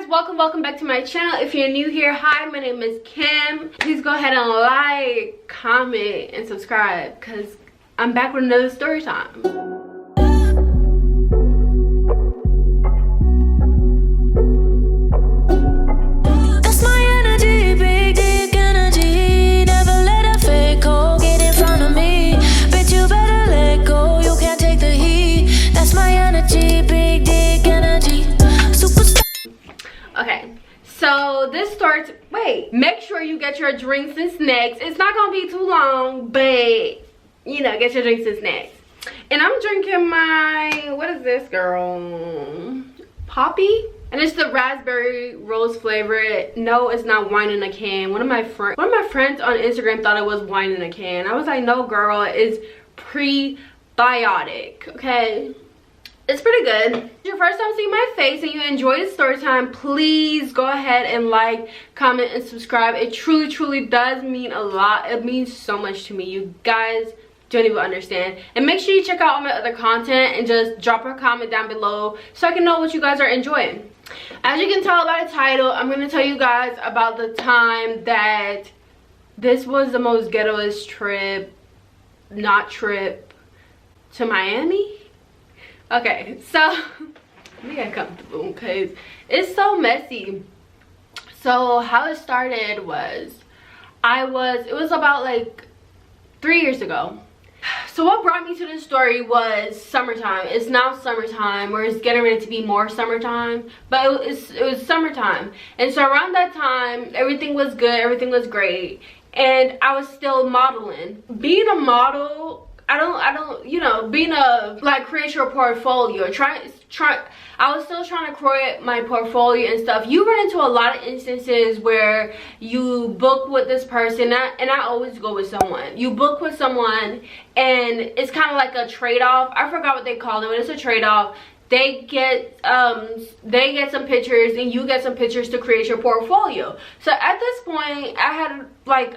welcome back to my channel. If you're new here, hi, my name is Kim. Please go ahead and like, comment, and subscribe because I'm back with another story time. So this starts, make sure you get your drinks and snacks. It's not gonna be too long, but you know, get your drinks and snacks. And I'm drinking my, what is this, girl? Poppy? And it's the raspberry rose flavor. No, it's not wine in a can. One of my friends on Instagram thought it was wine in a can. I was like, no girl, it's prebiotic, okay? It's pretty good. If it's your first time seeing my face and you enjoyed the story time, please go ahead and like, comment, and subscribe. It truly does mean a lot. It means so much to me. You guys don't even understand. And make sure you check out all my other content and just drop a comment down below so I can know what you guys are enjoying. As you can tell by the title, I'm going to tell you guys about the time that this was the most ghettoest trip to Miami. Okay, so let me get comfortable because it's so messy. So how it started was, it was about like 3 years ago. So what brought me to this story was summertime. It's now summertime, or it's getting ready to be more summertime, but it was summertime. And so around that time, everything was good, everything was great, and I was still modeling. Being a model, I don't, you know, being a, like, create your portfolio. I was still trying to create my portfolio and stuff. You run into a lot of instances where you book with this person, and I always go with someone. You book with someone, and it's kind of like a trade-off. I forgot what they call it, but it's a trade-off. They get some pictures and you get some pictures to create your portfolio. So at this point, I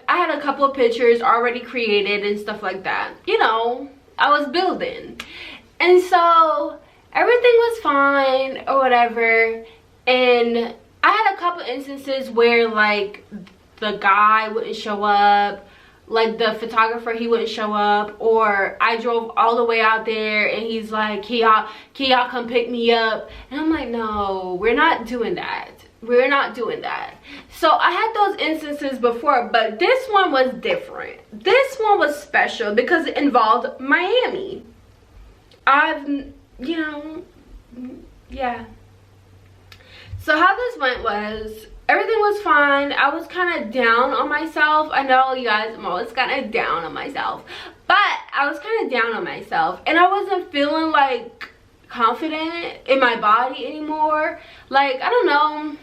had a couple of pictures already created and stuff like that. You know, I was building. And so everything was fine or whatever. And I had a couple instances where like the guy wouldn't show up. Like the photographer, he wouldn't show up, or I drove all the way out there and he's like, can y'all come pick me up? And I'm like, no, we're not doing that. We're not doing that. So I had those instances before, but this one was different. This one was special because it involved Miami. You know, yeah. So how this went was, everything was fine. I was kind of down on myself. I know you guys, I'm always kind of down on myself. But I was kind of down on myself. And I wasn't feeling like confident in my body anymore. Like, I don't know.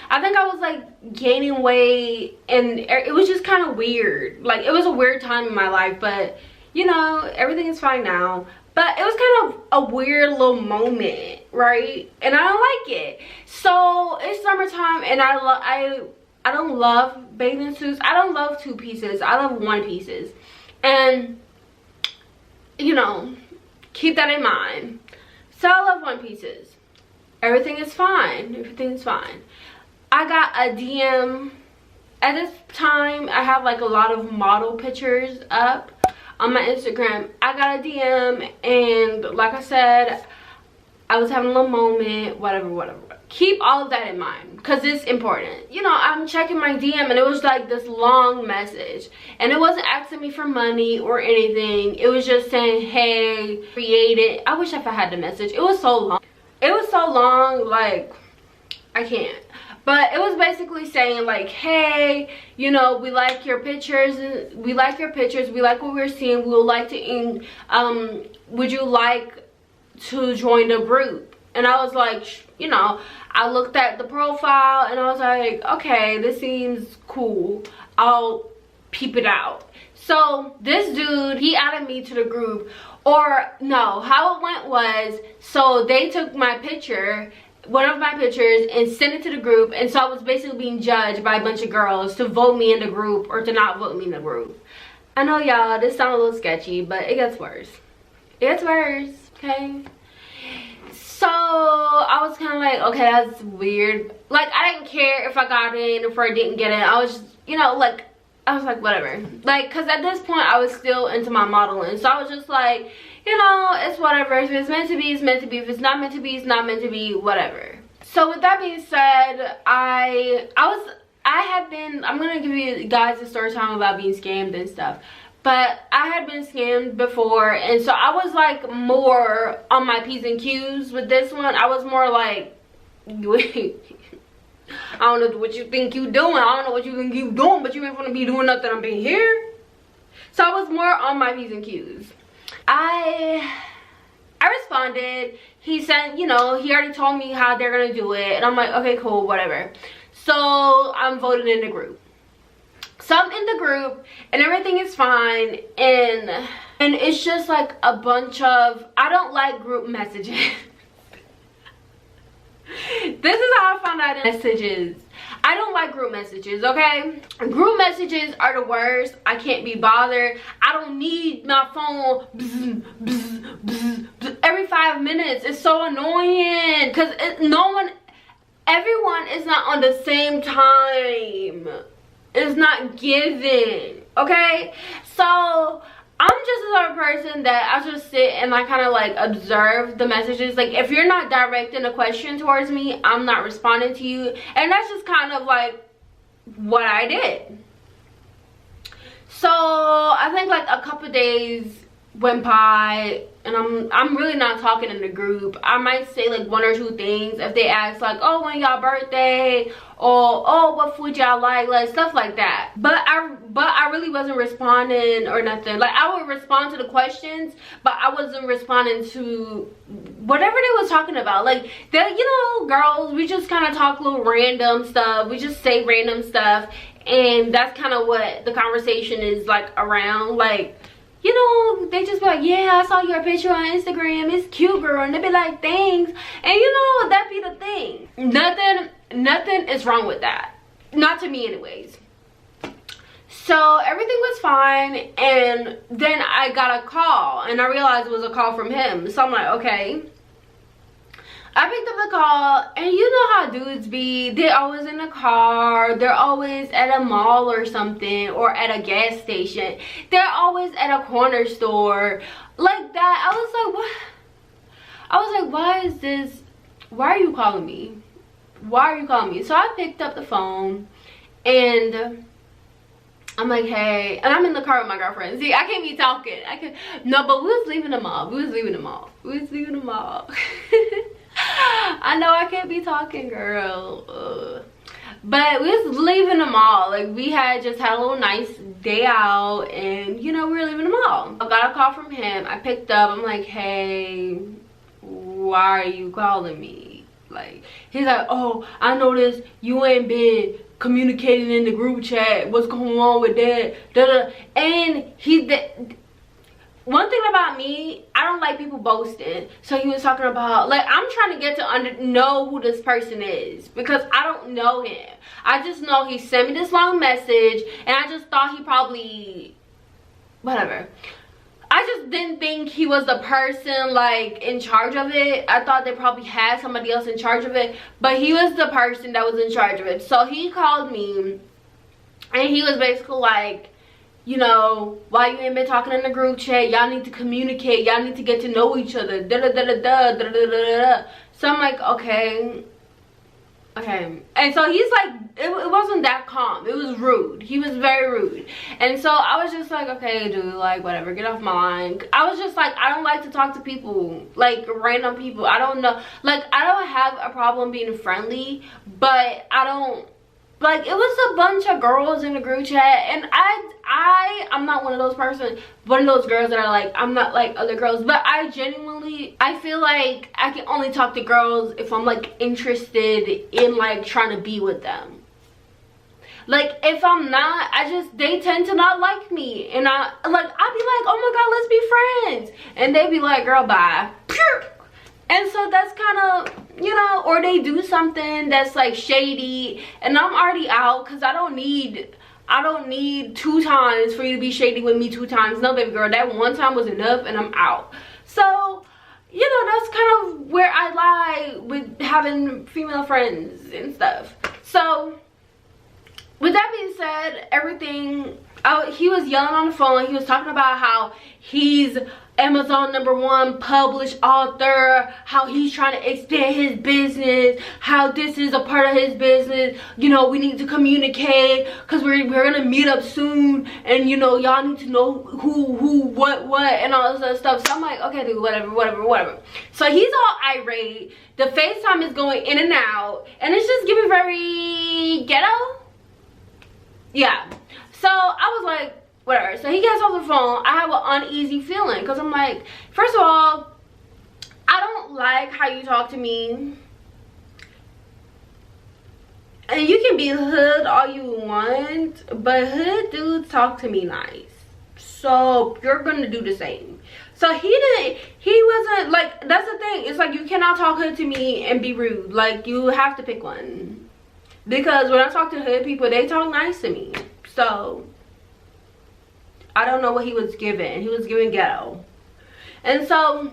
I think I was like gaining weight. And it was just kind of weird. Like, it was a weird time in my life. But, you know, everything is fine now. But it was kind of a weird little moment, right? And I don't like it. So it's summertime, and I don't love bathing suits. I don't love 2 pieces. I love 1 pieces. And you know, keep that in mind. So I love 1 pieces. Everything is fine. Everything's fine. I got a DM. At this time, I have like a lot of model pictures up on my Instagram. I got a DM, and like I said, I was having a little moment, whatever. Keep all of that in mind because it's important. You know, I'm checking my DM, and it was like this long message, and it wasn't asking me for money or anything. It was just saying, hey, create it. I wish if I had the message. It was so long. It was so long, like, I can't. But it was basically saying like, hey, you know, we like your pictures, we like what we're seeing, we would like to would you like to join the group? And I was like, you know, I looked at the profile and I was like, okay, this seems cool, I'll peep it out. So this dude, he added me to the group. Or no, how it went was, so they took my picture, one of my pictures, and sent it to the group, and so I was basically being judged by a bunch of girls to vote me in the group or to not vote me in the group. I know, y'all, this sounds a little sketchy, but it gets worse. It gets worse, okay? So I was kind of like, okay, that's weird. Like, I didn't care if I got in, if I didn't get in. I was just, you know, like, I was like, whatever. Like, because at this point, I was still into my modeling. So I was just like, you know, it's whatever. If it's meant to be, it's meant to be. If it's not meant to be, it's not meant to be, whatever. So with that being said, I'm going to give you guys a story time about being scammed and stuff. But I had been scammed before, and so I was like more on my P's and Q's with this one. I was more like, wait, I don't know what you think you doing. I don't know what you think you doing, but you ain't gonna be doing nothing up in here. So I was more on my P's and Q's. I responded. He said, you know, he already told me how they're gonna do it, and I'm like, okay, cool, whatever. So I'm voted in the group. So I'm in the group and everything is fine, and it's just like a bunch of, I don't like group messages. This is how I found out messages. I don't like group messages, okay? Group messages are the worst. I can't be bothered. I don't need my phone bzz, bzz, bzz, bzz, every 5 minutes. It's so annoying because everyone is not on the same time. It's not given, okay? So I'm just the type of person that I just sit and I kind of like observe the messages. Like, if you're not directing a question towards me, I'm not responding to you. And that's just kind of like what I did. So I think like a couple days went by, and I'm really not talking in the group. I might say like 1 or 2 things if they ask like, oh, when y'all birthday, or oh, what food y'all like stuff like that. But I really wasn't responding or nothing. Like, I would respond to the questions, but I wasn't responding to whatever they was talking about. Like, you know, girls, we just kind of talk little random stuff. We just say random stuff, and that's kind of what the conversation is like around. Like, you know, they just be like, yeah, I saw your picture on Instagram, it's cute, girl. And they be like, thanks. And you know, that be the thing. Nothing is wrong with that. Not to me anyways. So everything was fine, and then I got a call, and I realized it was a call from him. So I'm like, okay. I picked up the call, and you know how dudes be. They're always in the car. They're always at a mall or something, or at a gas station. They're always at a corner store like that. I was like, what? I was like, why is this? Why are you calling me? Why are you calling me? So I picked up the phone, and I'm like, hey, and I'm in the car with my girlfriend. See, I can't be talking. No, but we was leaving the mall. I know I can't be talking, girl. But we was leaving the mall. Like, we had just had a little nice day out, and you know, we were leaving the mall. I got a call from him. I picked up. I'm like, hey, why are you calling me? Like, he's like, oh, I noticed you ain't been communicating in the group chat. What's going on with that? And one thing about me, I don't like people boasting. So he was talking about, like, I'm trying to get to know who this person is, because I don't know him. I just know he sent me this long message, and I just thought he probably, whatever. I just didn't think he was the person like in charge of it. I thought they probably had somebody else in charge of it, but he was the person that was in charge of it. So he called me, and he was basically like, you know, why you ain't been talking in the group chat? Y'all need to communicate. Y'all need to get to know each other. Da da da da da da da da da. So I'm like, okay. And so he's like, it wasn't that calm. It was rude. He was very rude. And so I was just like, okay, dude, like, whatever, get off my line. I was just like, I don't like to talk to people, like random people. I don't know, like, I don't have a problem being friendly, but I don't, like, it was a bunch of girls in the group chat, and I'm not one of those girls that are like, I'm not like other girls, but I feel like I can only talk to girls if I'm like interested in like trying to be with them. Like, if I'm not, they tend to not like me, and I'd be like, oh my god, let's be friends, and they'd be like, girl, bye. And so that's kind of, you know, or they do something that's like shady, and I'm already out, because I don't need 2 times for you to be shady with me 2 times. No, baby girl, that 1 time was enough, and I'm out. So, you know, that's kind of where I lie with having female friends and stuff. So with that being said, everything, he was yelling on the phone. He was talking about how he's Amazon #1 published author, how he's trying to expand his business, how this is a part of his business. You know, we need to communicate because we're gonna meet up soon, and you know, y'all need to know who, what, and all this other stuff. So I'm like, okay, dude, whatever. So he's all irate. The FaceTime is going in and out, and it's just giving very ghetto. Yeah. So I was like, whatever. So he gets off the phone. I have an uneasy feeling because I'm like, first of all, I don't like how you talk to me. And you can be hood all you want, but hood dudes talk to me nice. So you're gonna do the same. So he wasn't like, that's the thing. It's like you cannot talk hood to me and be rude. Like you have to pick one. Because when I talk to hood people, they talk nice to me. So I don't know what he was giving. He was giving ghetto. And so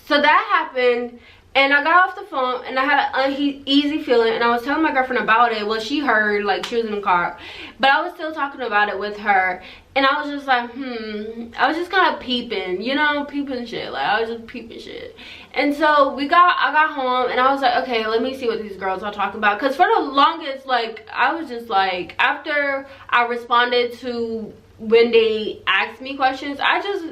that happened, and I got off the phone, and I had an uneasy feeling, and I was telling my girlfriend about it. Well, she heard, like, she was in the car, but I was still talking about it with her, and I was just like, I was just kind of peeping, you know, peeping shit. Like, I was just peeping shit. And so I got home, and I was like, okay, let me see what these girls are talking about. Because for the longest, like, I was just like, after I responded to when they asked me questions, I just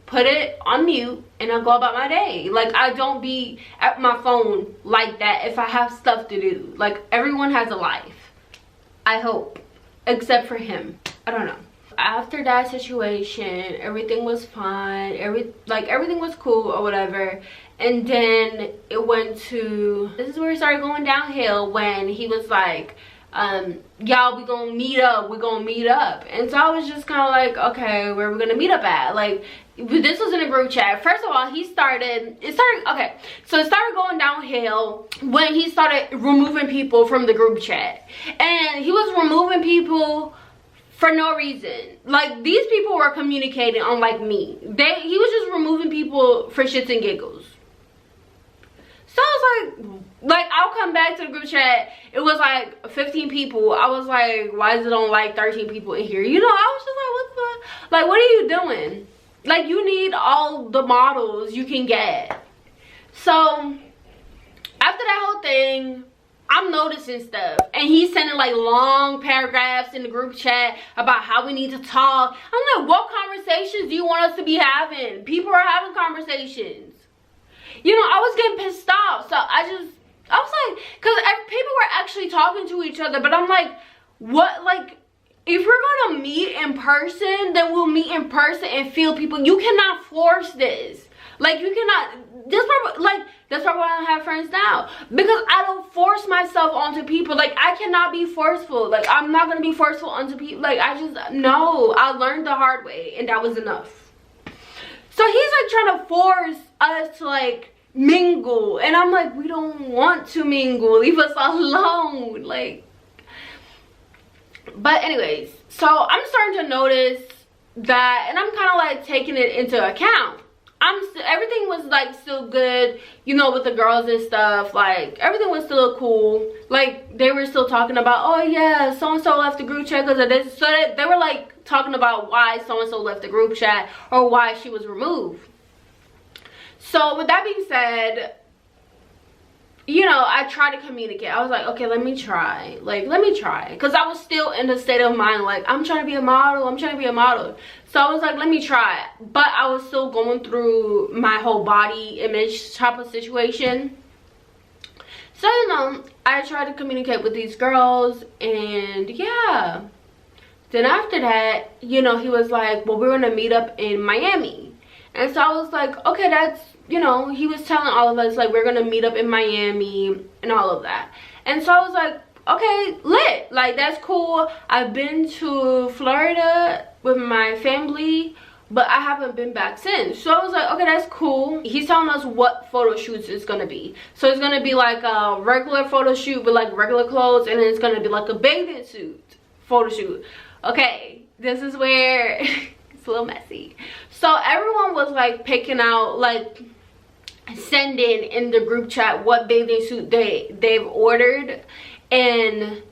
put it on mute and I go about my day. Like, I don't be at my phone like that if I have stuff to do. Like, everyone has a life, I hope, except for him. I don't know. After that situation, everything was fine. Everything was cool or whatever. And then it went to, this is where it started going downhill, when he was like, y'all, we're gonna meet up. And so I was just kind of like, okay, where are we gonna meet up at? Like, this was in a group chat. First of all, it started going downhill when he started removing people from the group chat. And he was removing people for no reason. Like, these people were communicating unlike me. He was just removing people for shits and giggles. So I was like, I'll come back to the group chat. It was like 15 people. I was like, why is it on like 13 people in here? You know, I was just like, what the fuck? Like, what are you doing? Like, you need all the models you can get. So after that whole thing, I'm noticing stuff, and he's sending like long paragraphs in the group chat about how we need to talk. I'm like, what conversations do you want us to be having? People are having conversations. You know, I was getting pissed off. So I was like, because people were actually talking to each other, but I'm like, what? Like, if we're gonna meet in person, then we'll meet in person and feel people. You cannot force this. Like, you cannot. That's probably why I don't have friends now, because I don't force myself onto people. Like, I cannot be forceful. Like, I'm not gonna be forceful onto people. Like, no, I learned the hard way, and that was enough. So he's like trying to force us to like mingle, and I'm like, we don't want to mingle. Leave us alone. Like, but anyways, so I'm starting to notice that, and I'm kind of like taking it into account. Everything was like still good, you know, with the girls and stuff. Like, everything was still cool. Like, they were still talking about, oh yeah, so and so left the group chat because of this. So they were like talking about why so and so left the group chat or why she was removed. So with that being said, you know, I tried to communicate. I was like, okay, let me try. Because I was still in the state of mind, like, I'm trying to be a model. So I was like, let me try it. But I was still going through my whole body image type of situation. So, you know, I tried to communicate with these girls, and yeah. Then after that, you know, he was like, well, we're going to meet up in Miami. And so I was like, okay, that's, you know, he was telling all of us, like, we're gonna meet up in Miami and all of that. And so I was like, okay, lit. Like, that's cool. I've been to Florida with my family, but I haven't been back since. So I was like, okay, that's cool. He's telling us what photo shoots it's gonna be. So it's gonna be like a regular photo shoot with like regular clothes, and then it's gonna be like a bathing suit photo shoot. Okay, this is where It's a little messy. So everyone was like picking out, like sending in the group chat what bathing suit they've ordered, and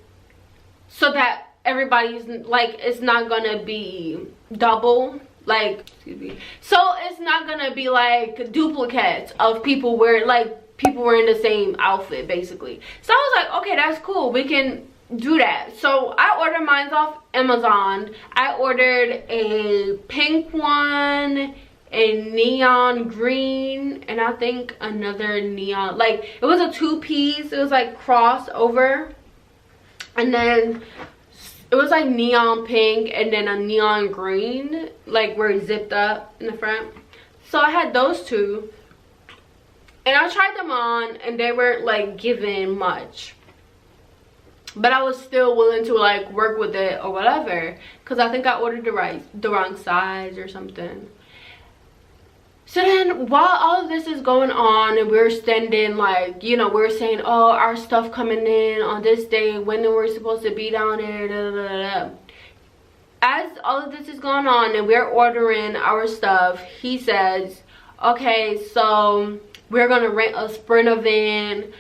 so that everybody's like, it's not gonna be double, like, excuse me, so it's not gonna be like duplicates of people wearing, like people wearing the same outfit basically. So I was like, okay, that's cool, we can do that. So I ordered mine off Amazon. I ordered a pink one, a neon green, and I think another neon, like it was a two-piece. It was like crossover, and then it was like neon pink and then a neon green, like where it zipped up in the front. So I had those two, and I tried them on, and they weren't like giving much, but I was still willing to like work with it or whatever, because I think I ordered the wrong size or something. So then while all of this is going on and we're standing, like, you know, we're saying, oh, our stuff coming in on this day, when we're supposed to be down there, da, da, da, da. As all of this is going on and we're ordering our stuff, he says, okay, so we're gonna rent a Sprinter van,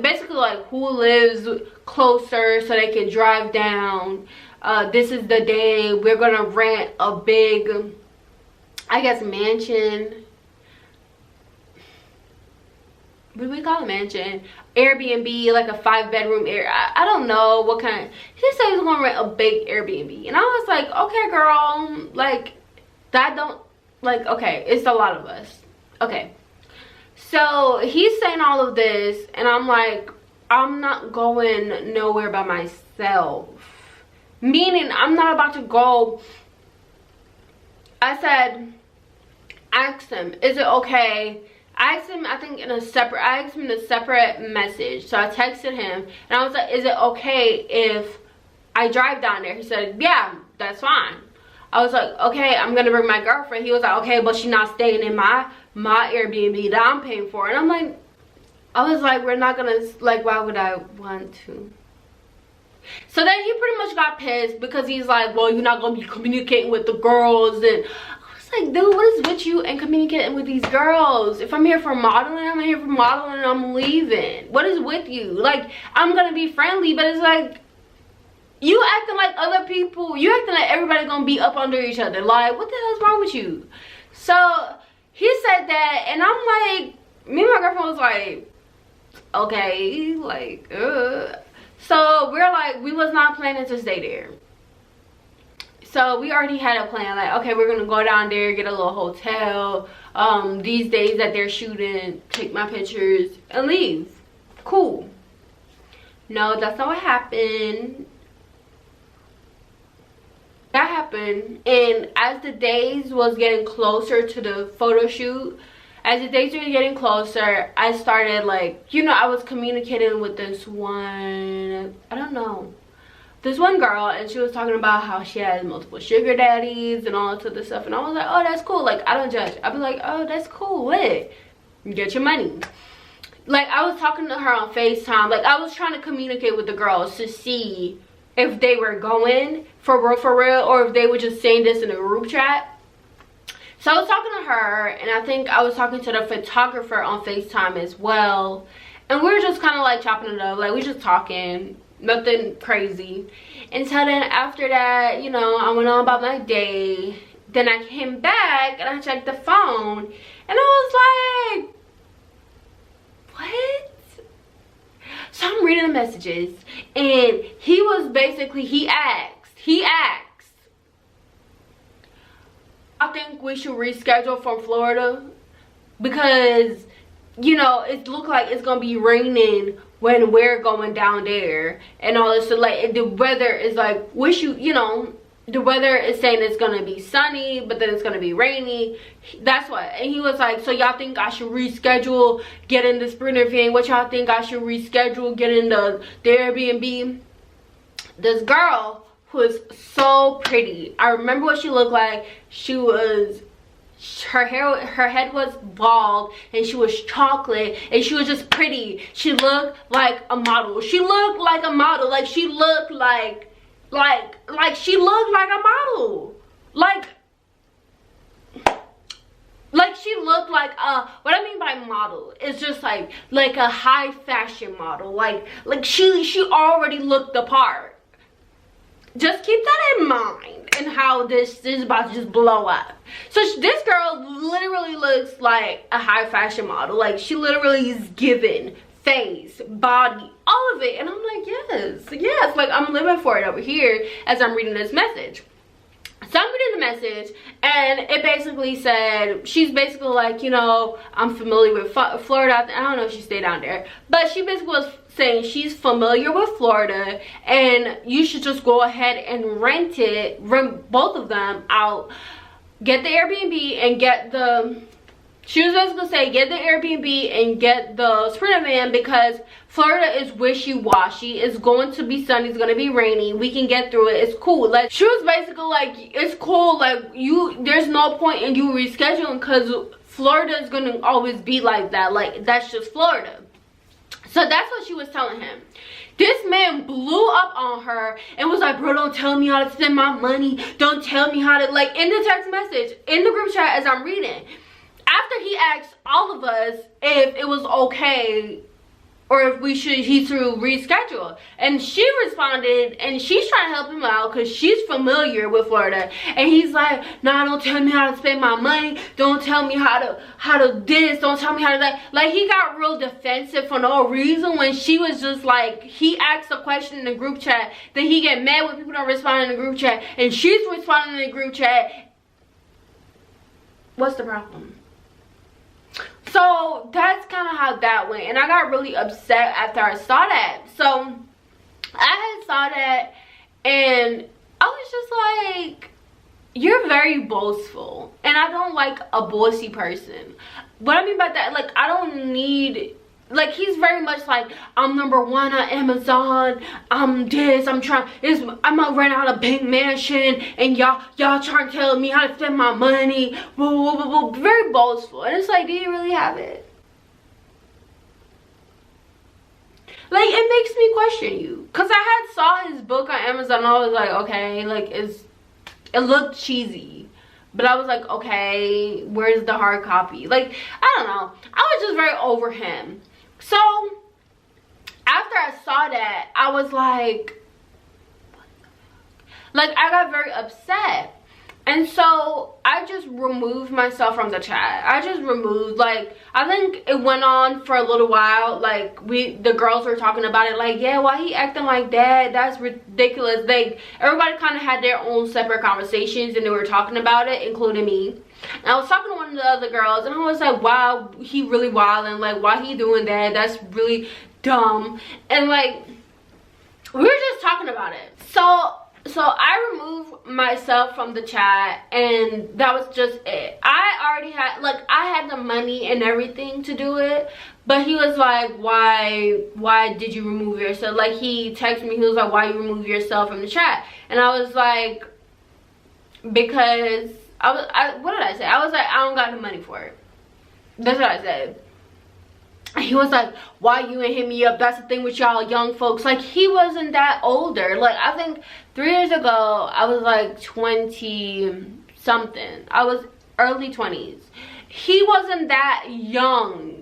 basically like who lives closer so they can drive down. This is the day we're gonna rent a big, I guess, mansion. What do we call a mansion? Airbnb, like a 5-bedroom area. I don't know what kind. He said he was gonna rent a big Airbnb, and I was like, okay, girl, like that don't, like, okay, it's a lot of us. Okay, so he's saying all of this, and I'm like, I'm not going nowhere by myself. Meaning, I'm not about to go. I said, ask him, is it okay? I asked him, I think in a separate, I asked him in a separate message. So I texted him, and I was like, is it okay if I drive down there? He said, yeah, that's fine. I was like, okay, I'm gonna bring my girlfriend. He was like, okay, but she's not staying in my Airbnb that I'm paying for. And I'm like, I was like, we're not gonna, like, why would I want to? So then he pretty much got pissed because he's like, well, you're not gonna be communicating with the girls. And I was like, dude, what is with you and communicating with these girls? If I'm here for modeling, I'm here for modeling, and I'm leaving. What is with you? Like, I'm gonna be friendly, but it's like, you acting like other people, you acting like everybody gonna be up under each other. Like, what the hell is wrong with you? So he said that, and I'm like, me and my girlfriend was like, okay, like, So we're like, we was not planning to stay there. So we already had a plan, like, okay, we're gonna go down there, get a little hotel, these days that they're shooting, take my pictures and leave. Cool. No, that's not what happened. That happened, and as the days was getting closer to the photo shoot, as the days were getting closer, I started, like, you know, I was communicating with this one, I don't know, this one girl, and she was talking about how she has multiple sugar daddies and all that other stuff, and I was like, oh, that's cool. Like, I don't judge. I'd be like, oh, that's cool, lit, get your money. Like, I was talking to her on FaceTime. Like, I was trying to communicate with the girls to see if they were going for real, or if they were just saying this in a group chat. So I was talking to her, and I think I was talking to the photographer on FaceTime as well, and we were just kind of like chopping it up, like we just talking, nothing crazy. Until then, after that, you know, I went on about my day. Then I came back and I checked the phone, and I was like, what? So I'm reading the messages, and he was basically, he asked, I think we should reschedule from Florida because, you know, it looked like it's gonna be raining when we're going down there and all this. So like, the weather is like, you know, the weather is saying it's gonna be sunny, but then it's gonna be rainy. That's what. And he was like, so y'all think I should reschedule getting the Sprinter van? What y'all think I should reschedule getting the Airbnb? This girl who is so pretty, I remember what she looked like. She was, her head was bald, and she was chocolate, and she was just pretty. She looked like a model. She looked like a model. Like, she looked like Like she looked like a model. Like she looked like what I mean by model is just like a high fashion model. Like she already looked the part. Just keep that in mind and how this is about to just blow up. So this girl literally looks like a high fashion model. Like she literally is given face, body, all of it. And I'm like, yes, like I'm living for it over here as I'm reading this message. So I'm reading the message, and it basically said, she's basically like, you know, I'm familiar with Florida. I don't know if she stayed down there, but she basically was saying she's familiar with Florida, and you should just go ahead and rent both of them out. Get the Airbnb and get the, she was basically saying, get the Airbnb and get the Sprinter van, because Florida is wishy-washy. It's going to be sunny, it's going to be rainy. We can get through it. It's cool. Like, she was basically like, it's cool. Like, there's no point in you rescheduling, because Florida is going to always be like that. Like, that's just Florida. So that's what she was telling him. This man blew up on her and was like, bro, don't tell me how to spend my money. Don't tell me how to, like, in the text message, in the group chat as I'm reading. After he asked all of us if it was okay or if he should reschedule, and she responded, and she's trying to help him out because she's familiar with Florida, and he's like, nah, don't tell me how to spend my money, don't tell me how to this, don't tell me how to that. Like, he got real defensive for no reason, when she was just like, he asked a question in the group chat, then he get mad when people don't respond in the group chat, and she's responding in the group chat. What's the problem? So that's kind of how that went, and I got really upset after I saw that. So I had saw that, and I was just like, you're very boastful, and I don't like a bossy person. What I mean by that, like, I don't need, like, he's very much like, I'm #1 on Amazon, I'm this, I'm gonna rent out a big mansion, and y'all trying to tell me how to spend my money, very boastful. And it's like, do you really have it? Like, it makes me question you, because I had saw his book on Amazon, and I was like, okay, like, it looked cheesy, but I was like, okay, where's the hard copy? Like, I don't know, I was just very over him. So after I saw that, I was like, what the fuck? Like, I got very upset. And so I just removed myself from the chat. I just removed, like, I think it went on for a little while. Like, the girls were talking about it, like, yeah, why he acting like that? That's ridiculous. Everybody kind of had their own separate conversations, and they were talking about it, including me. And I was talking to one of the other girls, and I was like, wow, he really wilding. Like, why he doing that? That's really dumb. And, like, we were just talking about it. So I removed myself from the chat, and that was just it. I already had, like, I had the money and everything to do it, but he was like, why did you remove yourself? Like, he texted me, he was like, why you remove yourself from the chat? And I was like, because what did I say? I was like, I don't got the money for it. That's what I said. He was like, why you ain't hit me up? That's the thing with y'all young folks. Like, he wasn't that older. Like, I think 3 years ago, I was like 20 something. I was early 20s. He wasn't that young.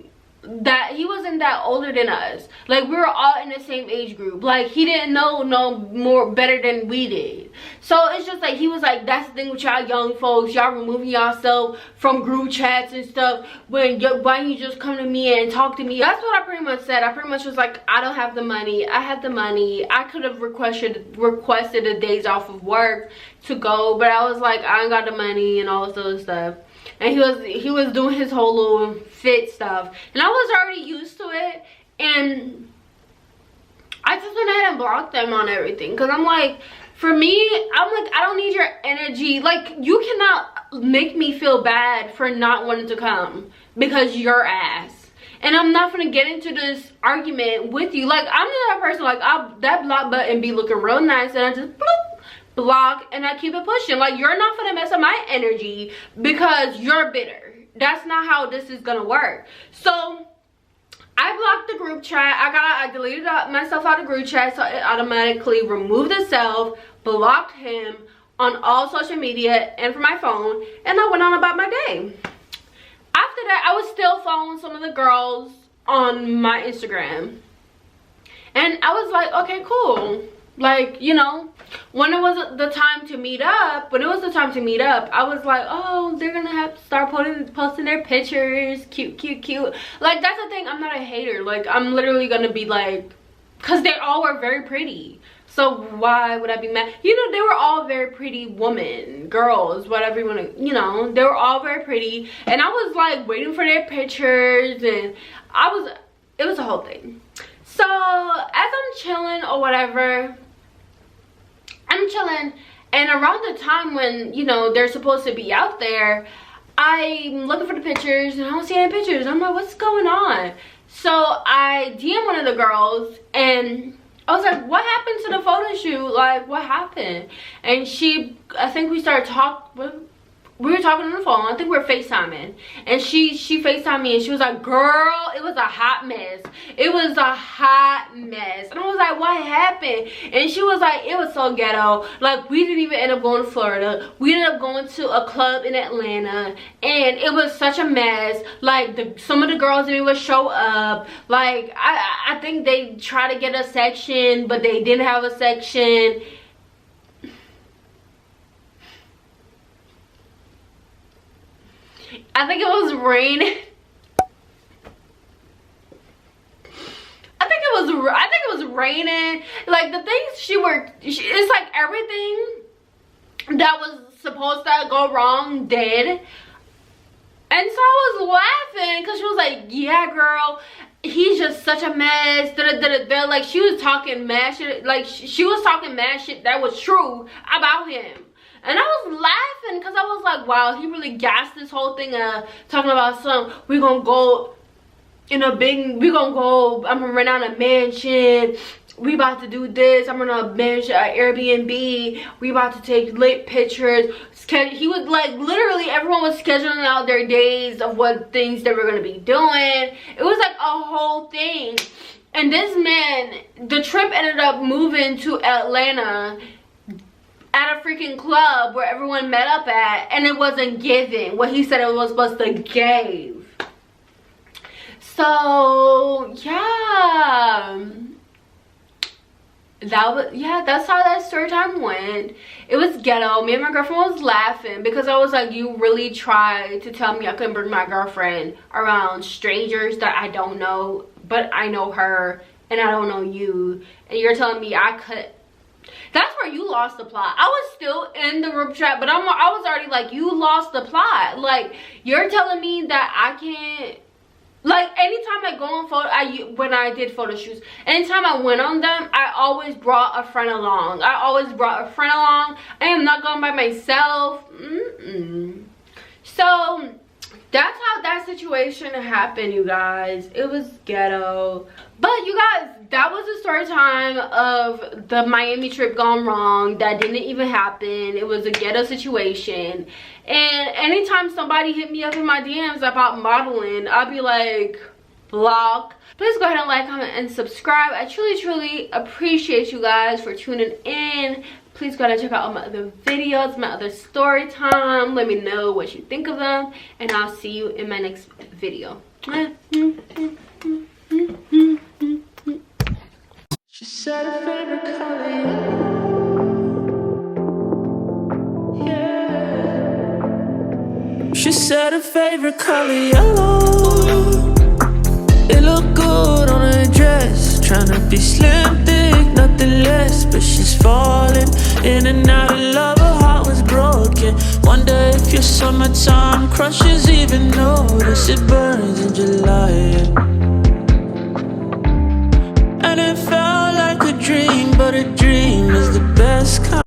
He wasn't that older than us. Like, we were all in the same age group. Like, he didn't know no more better than we did. So it's just like, he was like, that's the thing with y'all young folks, y'all removing yourself from group chats and stuff, why don't you just come to me and talk to me? That's what I pretty much said. I pretty much was like, I don't have the money. I have the money. I could have requested a days off of work to go, but I was like, I ain't got the money and all this other stuff. And he was doing his whole little fit stuff, and I was already used to it, and I just went ahead and blocked them on everything, because I'm like, for me, I'm like, I don't need your energy. Like, you cannot make me feel bad for not wanting to come because your ass. And I'm not gonna get into this argument with you. Like, I'm the type of person, like, that block button be looking real nice, and I just bloop, block, and I keep it pushing. Like, you're not gonna mess up my energy because you're bitter. That's not how this is gonna work. So I blocked the group chat. I deleted myself out of group chat, so it automatically removed itself, blocked him on all social media and from my phone, and I went on about my day. After that, I was still following some of the girls on my Instagram, and I was like, okay, cool. Like, you know, when it was the time to meet up, I was like, oh, they're gonna have to start posting their pictures, cute. Like, that's the thing, I'm not a hater. Like, I'm literally gonna be like, because they all were very pretty, so why would I be mad? You know, they were all very pretty women, girls, whatever you want to, you know, they were all very pretty, and I was like waiting for their pictures, and it was a whole thing. So as I'm chilling or whatever, I'm chilling, and around the time when, you know, they're supposed to be out there, I'm looking for the pictures and I don't see any pictures. I'm like, what's going on? So I DM one of the girls, and I was like, what happened to the photo shoot? Like, what happened? And I think we started talking. We were talking on the phone. I think we were FaceTiming, and she FaceTimed me, and she was like, girl, it was a hot mess. It was a hot mess. And I was like, what happened? And she was like, it was so ghetto. Like, we didn't even end up going to Florida. We ended up going to a club in Atlanta, and it was such a mess. Like, some of the girls didn't even show up. Like, I think they tried to get a section, but they didn't have a section. I think it was raining. I think it was raining. Like, the things it's like everything that was supposed to go wrong did. And so I was laughing because she was like, yeah, girl, he's just such a mess. Like, she was talking mad shit. Like, she was talking mad shit that was true about him. And I was laughing because I was like, wow, he really gassed this whole thing talking about we're gonna go in a big, I'm gonna rent out a mansion, we about to do this, I'm gonna manage an Airbnb, we about to take lit pictures. He was like, literally everyone was scheduling out their days of what things they were gonna be doing. It was like a whole thing. And this man, the trip ended up moving to Atlanta at a freaking club where everyone met up at, and it wasn't giving what he said it was supposed to give. So yeah, that's how that story time went. It was ghetto. Me and my girlfriend was laughing because I was like, you really tried to tell me I couldn't bring my girlfriend around strangers that I don't know, but I know her and I don't know you, and you're telling me I could. That's where you lost the plot. I was still in the group chat, but I was already like, you lost the plot. Like, you're telling me that I can't. Like, anytime I go on when I did photo shoots, anytime I went on them, I always brought a friend along. I am not going by myself. So that's how that situation happened, you guys. It was ghetto. But you guys, that was the story time of the Miami trip gone wrong. That didn't even happen. It was a ghetto situation. And anytime somebody hit me up in my DMs about modeling, I'll be like, block. Please go ahead and like, comment, and subscribe. I truly appreciate you guys for tuning in. Please go ahead and check out all my other videos, my other story time. Let me know what you think of them, and I'll see you in my next video. She said her favorite color, yeah. She said her favorite color, yellow. It looked good on her dress. Tryna be slim, thick, nothing less. But she's falling in and out of love. Her heart was broken. Wonder if your summertime crushes even notice it burns in July. And it felt like a dream, but a dream is the best kind.